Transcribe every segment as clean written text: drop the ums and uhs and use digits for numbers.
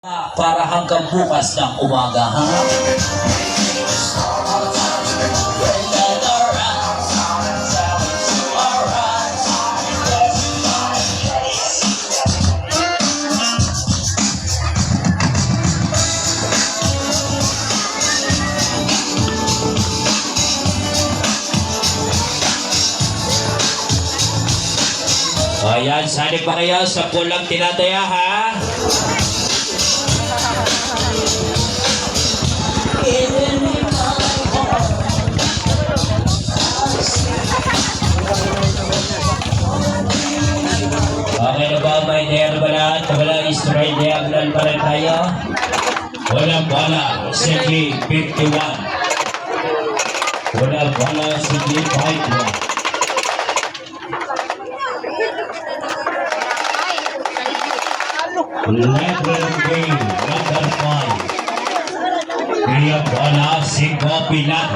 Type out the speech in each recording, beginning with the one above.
Para hanggang bukas ng umaga, ha? Ayan, sali pa kayo sa pulang tinataya, ha? Okay na ba? May diagonal, kabala straight diagonal pa rin tayo. Walang bala, sige 51. Walang bala, sige 51. Level game, number 5. Kaya bala, sige pilat.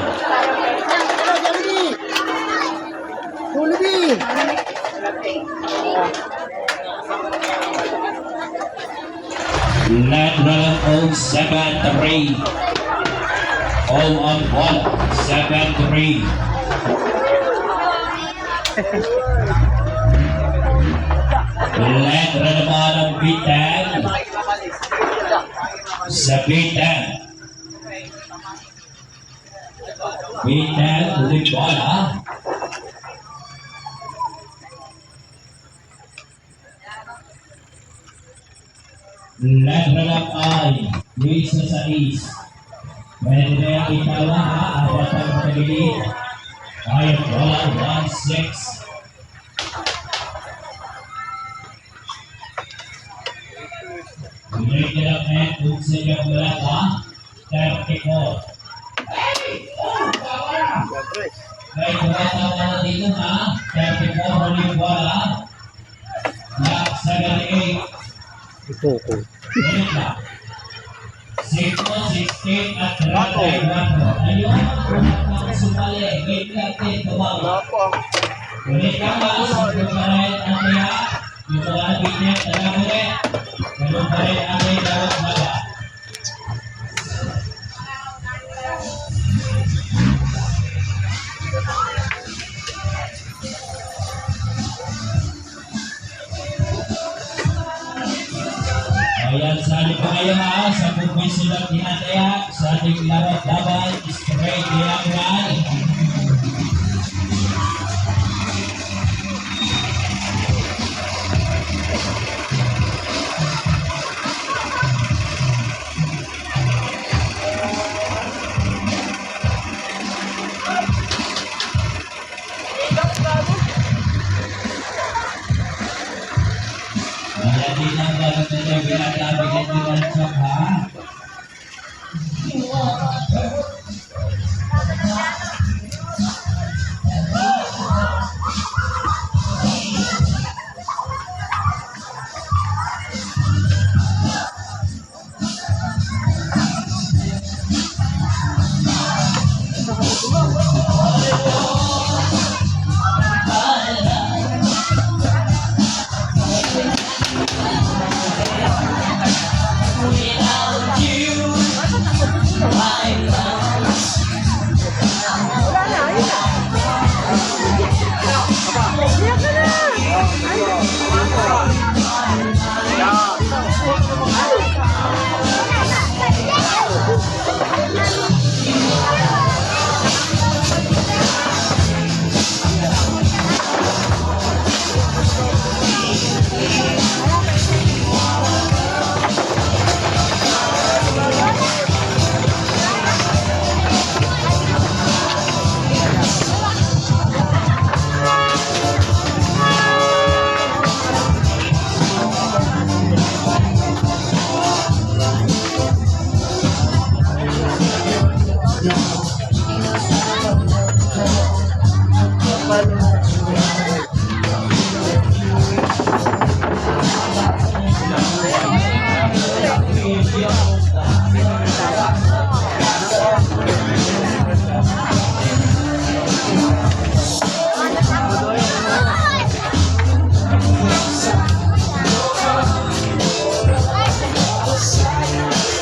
Level 7-3. All on ball, 7-3. Level naman ang bitan. Sa bitan. Bitan, ulit bola. Level up ay, Luis sa is. Pwede na yung itawa, ha? Apat ang pagiging. Ay, bola, 1-6. Bigay nila kayo kung sa inyo wala ka, 34. Kaya kumatawa na dito, ha? 34, huli bola. Lock 78. Ito ko. 16 at 31. Ayun, sumali. Wait natin, tumawa. Ulit ka ba? Sabi pa rin ang kaya. Yung mga binet, alam ulit. Ganun pa rin ang may dawat mala. Ayan, sali pa kayo, ha? Sa bukway silang tinataya sa ating lawat-laban, straight diagonal. Ayan din ang balat na niya, binagabigyan nyo ng chok, ha?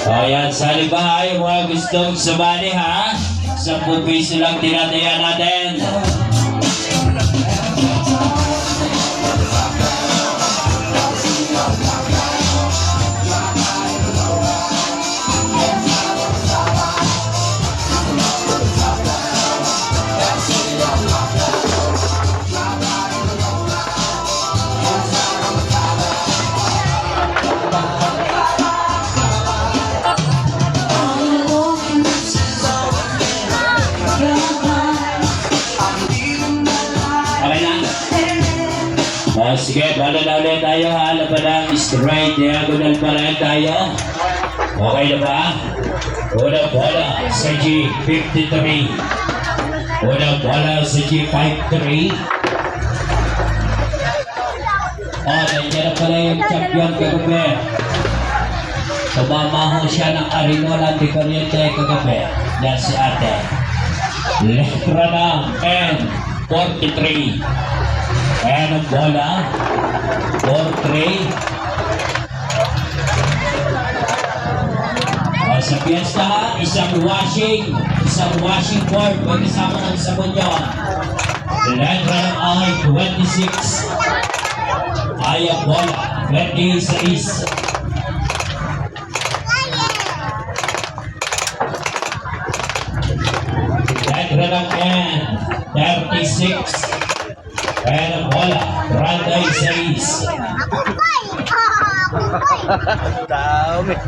Ayan, sa libahay, mga gustong sumali ha. 10 piso lang tinataya natin. Sige, bala na ulit tayo ha. Laban ng straight, diagonal pa lang tayo. Okay na ba? Unang bola sa G53. Unang bola sa G53. Nandiyan na pala yung champion kagabi. Tumama ho siya ng Arinola de Corriente kagabi. Yan si ate. Letra ng N43. Ayan ang bola. 4-3. Sa piyesta ha, isang washing board. Pag-isama ng sabon nyo. Letra ng I-26. Ay ang bola. 26. Letra ng N-36. Ayan ang bola, 36. Dami.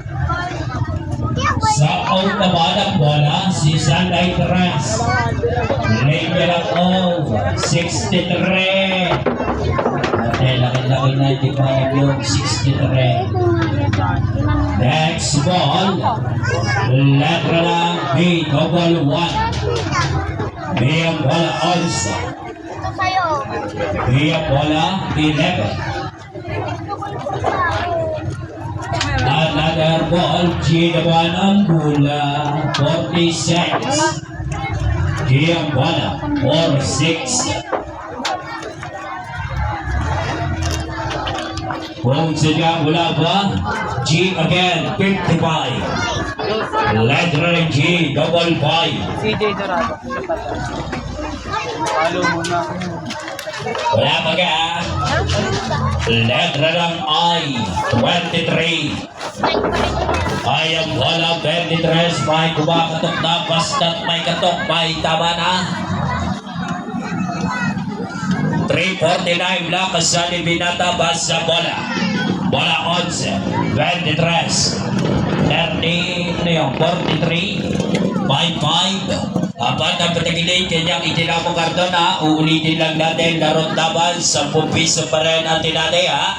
Sa out naman ang bola, si Sanday Teres. Label ang O, 63. Laki-laki na hindi pa yung 63. Next ball, letra ng B-1. B ang bola also. B ang bola, 11. Another ball, G naman ang bola, 46. G ang bola, 46. Kung sadya wala ba, G again, 55. Letter ng G, 55. CJ Dorado. Follow muna. Wala pa ka. Letra ng I, 23. Ay ang bola, 23. May kumakatok na, basta't may katok, may tama na. 3:49 lang sa Libinata basa bola. Bola 11, 23. 30, ano yung 43, 55. Apat ang patigilid, kanyang itinamong karton ha. Uulitin lang natin, larot laban, 10 piso pa rin ang tinatay ha.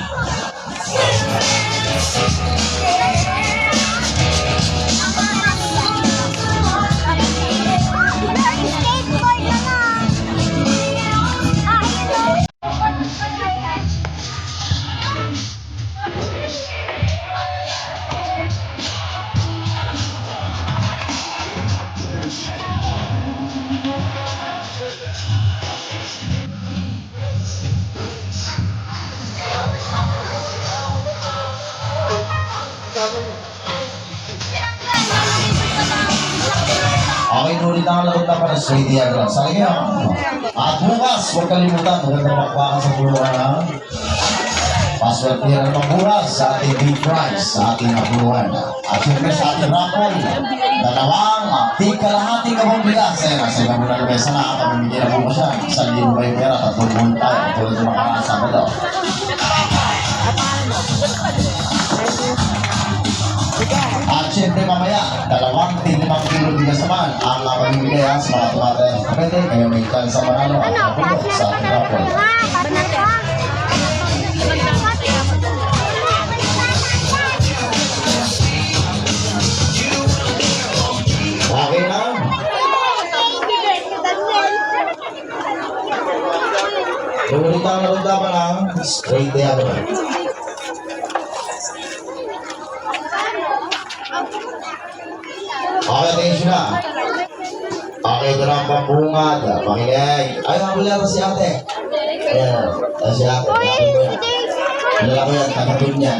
Okay, nulit ang lagot na para sa diagram. Sa inyo. At bukas, huwag kalimutan, magandang makwakan sa puluhan ha. Password clear ng bukas sa ating big prize, sa ating puluhan. At siyempre sa ating raffle, dalawang tigkalahating kabang bigas. Ayan, nasa iba muna na mesa na, pamimigyan na bukas yan. 1,000 kayo pera, 3 buwan tayo. Tulad ng mga Sabado. At siyempre mamaya, 2 kilo bigas naman ang pamimigay ha, sa mga tumatay ng kapete. Ngayon may chance sa manalo at napulot sa ating raffle. Okay na? Ulit ang narundaman ang straight diagonal. Okay, attention na. Okay, ito na ang pambungad. Pakinig. Ay, nakapula na si ate. Ayan, si ate. Nakapula mo yan. Nalala ko yan, takapin yan.